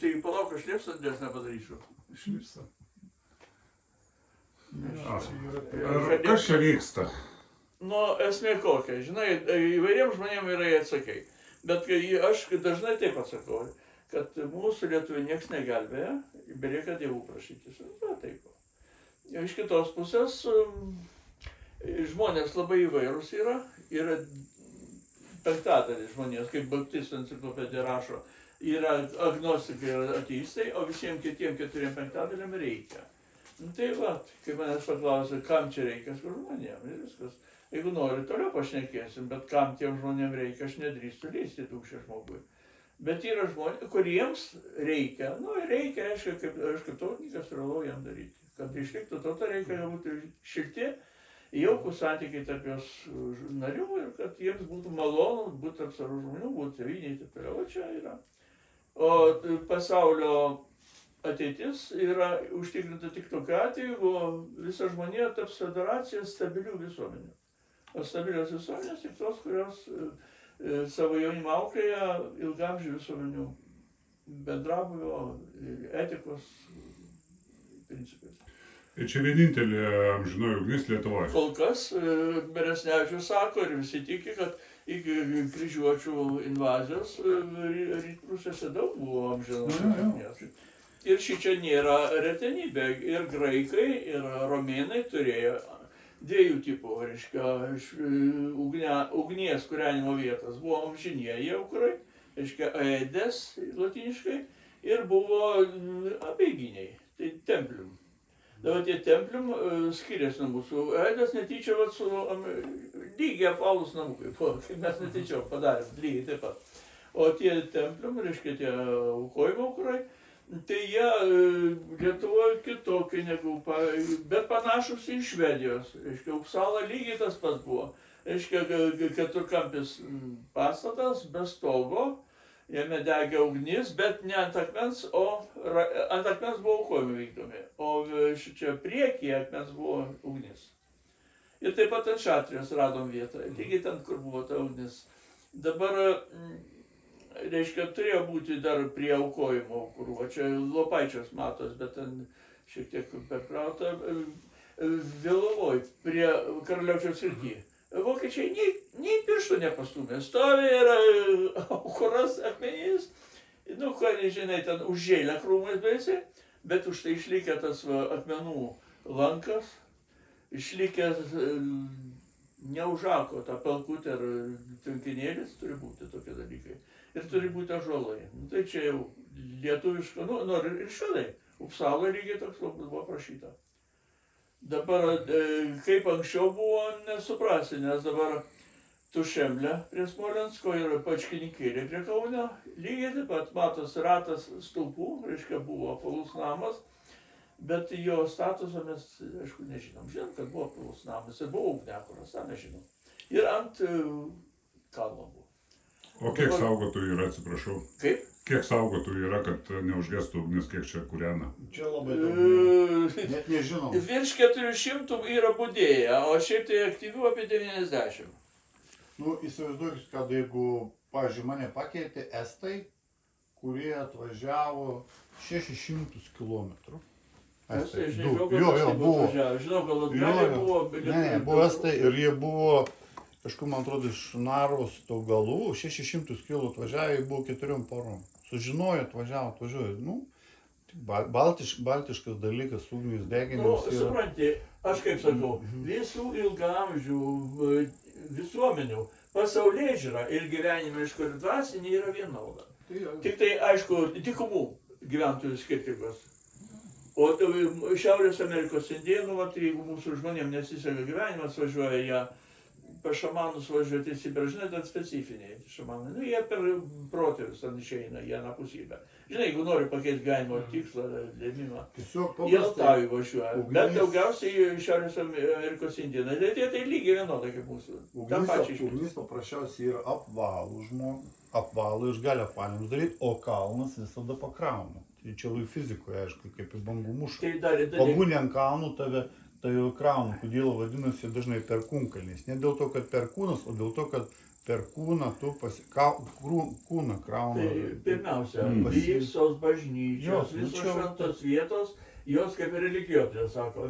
Tai palauk, aš liepsą didesnę padarysiu. Išlipsa. Kas čia vyksta? Nu, esmė kokia, žinai, įvairiems žmonėms yra atsakai. Bet aš dažnai taip atsakau, kad mūsų lietuvių niekas negelbėja, belieka dievų prašytis. Na, taip. Iš kitos pusės žmonės labai įvairūs yra penktadalis žmonės, kaip baptistų enciklopedija rašo, yra agnostikai ir ateistai, o visiems kitiems 4/5 reikia. Nu, tai va, kai manęs paklausė, kam čia reikia, aš žmonėm ir viskas. Jeigu nori, toliau pašnekėsim, bet kam tiem žmonėm reikia, aš nedrįstu leisti dūkščią žmogui. Bet yra žmonės, kuriems reikia, nu reikia, reiškia, kaip tautininkas privalau jam daryti. Kad išliktų tauta, reikia būti šilti, jaukų santykiai tarp jos narių ir kad jiems būtų malonu būti tarp savų žmonių, būti tėvynėje, taip toliau, čia yra. O pasaulio ateitis yra užtikrinta tik tokiu atveju, jeigu visa žmonija taps federacija stabilių visuomenių. O stabilios visuomenės tik tos, kurios savo jaunimą auklėja ilgamžių visuomenių bendrabuvio etikos principais. Ir čia vienintelė amžinoji ugnis Lietuvoje. Kol kas Beresnevičius sako ir visi tiki, kad iki kryžiuočių invazijos rytprūsiuose daug buvo amžinos ugnies. Ir šičia nėra retenybė. Ir graikai, ir romėnai turėjo dviejų tipų, reiškia, ugnies kūrenimo vietas. Buvo amžinieji aukurai, reiškia, aedes latiniškai, ir buvo apeiginiai, tai templium. Dabar tie templium skiriasi nuo mūsų. Aedes netyčia su lygiai apvalūs namukai, kaip mes netyčia padarėm, lygiai taip pat. O tie templium, reiškia, tie aukojimo aukurai, tai jie Lietuvoje kitokie negu, bet panašus į Švedijos. Reiškia, Upsala lygiai tas pats buvo. Reiškia, keturkampis pastatas, be stogo, jame degė ugnis, bet ne ant akmens, o ant akmens buvo aukojimai vykdomi. O šičia priekyje akmens buvo ugnis. Ir taip pat ant Šatrijos radom vietą, lygiai ten, kur buvo ta ugnis. Dabar reiškia, turėjo būti dar prie aukojimo aukurų, o čia Lopaičios matos, bet ten šiek tiek perkrauta, Vėlovoj, prie Karaliaučiaus srity. Vokiečiai nei pirštų nepastūmė, stovi ir aukuras akmenys, nu, ką nežinai, ten užžėlė krūmais baisiai, bet už tai išlikė tas akmenų lankas, išlikęs neužako tą pelkutę ar tvenkinėlis, turi būti tokie dalykai. Ir turi būti ąžuolai. Tai čia jau lietuviška, nu ir švedai. Upsaloje lygiai toks buvo prašyta. Dabar, kaip anksčiau buvo, nesuprasi, nes dabar Tušemlė prie Smolensko ir Pačkininkėlė prie Kaunio. Lygiai taip pat matosi ratas stulpų, reiškia buvo apvalus namas, bet jo statusą mes, aišku, nežinom. Žinom, kad buvo apvalus namas ir buvo ugniakuras, tą nežinom. Ir ant kalno buvo. O kiek saugotojų yra, atsiprašau? Kaip? Kiek saugotojų yra, kad neužgestų ugnis, kiek čia kūrena? Čia labai daug. Net nežinom. Virš 400 yra budėję, o šiaip tai aktyvių apie 90. Nu, įsivaizduokit, kad jeigu, pavyzdžiui, mane pakeitė estai, kurie atvažiavo 600 kilometrų. Estai, aš nežinau, kad estai buvo atvažiavę. Žinau, gal atgalė buvo. Ne, buvo estai ir jie buvo, kažkur, man atrodo, iš Narvos Taugalų, 600 kilų atvažiavę, jie buvo 4 porom. Sužinojo, atvažiuoja, nu, baltiškas dalykas, ugnis deginimas. Nu, supranti, aš kaip sakau, visų ilgaamžių visuomenių pasaulėžiūra ir gyvenimiška ir dvasinė yra vienoda. Tik tai, aišku, dykumų gyventojų skirtingos. O Šiaurės Amerikos indėnų, jeigu mūsų žmonėms nesiseka gyvenimas, važiuoja jie per šamanus važiuoti į Sibirą, žinai, ten specifiniai šamanai. Nu, jie per protėvius ten išeina, jie napusybę. Žinai, jeigu nori pakeisti gyvenimo tikslą, lėmimą, jie Altavį važiuoja. Bet daugiausiai Šiaurės Amerikos indėnai, tai lygiai vienodai kaip mūsų. Ugnis paprasčiausiai yra apvalų žmogų, apvalų iš gali apvalėms daryti, o kalnas visada pakrauna. Tai čia lai fizikoje, aišku, kaip į bangų mušą. Pabūnė ant kalnų tave, tai jau krauna, kodėl vadinasi dažnai perkūnkalniais. Ne dėl to, kad perkūnas, o dėl to, kad per kūną tu kūną krauna. Pirmiausia, Mm. visos bažnyčios, Jos, visos čia- šventos vietos, jos kaip ir religijotojas sako,